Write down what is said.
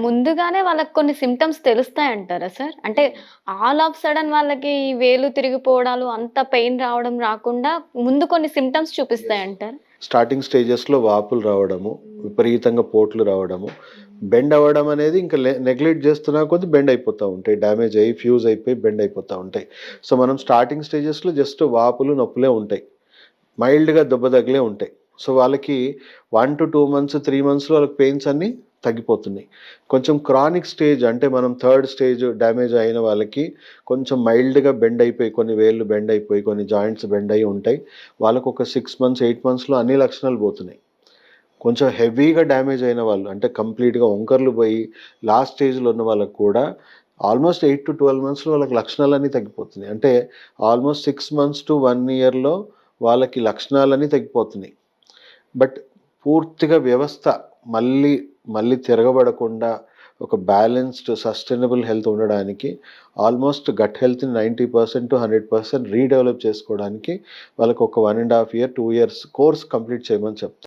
ముందుగానే వాళ్ళకి కొన్ని సింప్టమ్స్ తెలుస్తాయంటారా సార్? అంటే ఆల్ ఆఫ్ సడెన్ వాళ్ళకి ఈ వేలు తిరిగిపోవడాలు, అంత పెయిన్ రావడం రాకుండా ముందు కొన్ని సింప్టమ్స్ చూపిస్తాయంటారా? స్టార్టింగ్ స్టేజెస్‌లో వాపులు రావడము, విపరీతంగా పోట్లు రావడము, బెండ్ అవ్వడం అనేది ఇంకా నెగ్లెక్ట్ చేస్తున్నా కొద్దీ బెండ్ అయిపోతా ఉంటాయి. డ్యామేజ్ అయ్యి, ఫ్యూజ్ అయిపోయి బెండ్ అయిపోతా ఉంటాయి. సో, మనం స్టార్టింగ్ స్టేజెస్‌లో జస్ట్ వాపులు, నొప్పులే ఉంటాయి. మైల్డ్‌గా దెబ్బ తగిలే ఉంటాయి. సో, వాళ్ళకి 1-2 మంత్స్, 3 మంత్స్‌లో వాళ్ళకి పెయిన్స్ అన్నీ తగ్గిపోతున్నాయి. కొంచెం క్రానిక్ స్టేజ్ అంటే మనం థర్డ్ స్టేజ్ డ్యామేజ్ అయిన వాళ్ళకి కొంచెం మైల్డ్‌గా బెండ్ అయిపోయి, కొన్ని వేళ్ళు బెండ్ అయిపోయి, కొన్ని జాయింట్స్ బెండ్ అయ్యి ఉంటాయి. వాళ్ళకి ఒక 6 మంత్స్, 8 మంత్స్‌లో అన్ని లక్షణాలు పోతున్నాయి. కొంచెం హెవీగా డ్యామేజ్ అయిన వాళ్ళు అంటే కంప్లీట్‌గా వంకర్లు పోయి లాస్ట్ స్టేజ్‌లో ఉన్న వాళ్ళకి కూడా ఆల్మోస్ట్ 8-12 మంత్స్‌లో వాళ్ళకి లక్షణాలన్నీ తగ్గిపోతున్నాయి. అంటే ఆల్మోస్ట్ 6 మంత్స్ టు 1 ఇయర్‌లో వాళ్ళకి లక్షణాలన్నీ తగ్గిపోతున్నాయి. బట్ పూర్తిగా వ్యవస్థ మళ్ళీ, మళ్ళీ తిరగబడకుండా ఒక బ్యాలెన్స్డ్, సస్టైనబుల్ హెల్త్ ఉండడానికి ఆల్మోస్ట్ గట్ హెల్త్‌ని 90% to 100% రీడెవలప్ చేసుకోవడానికి వాళ్ళకి ఒక 1 ½ ఇయర్, 2 ఇయర్స్ కోర్స్ కంప్లీట్ చేయమని చెప్తాను.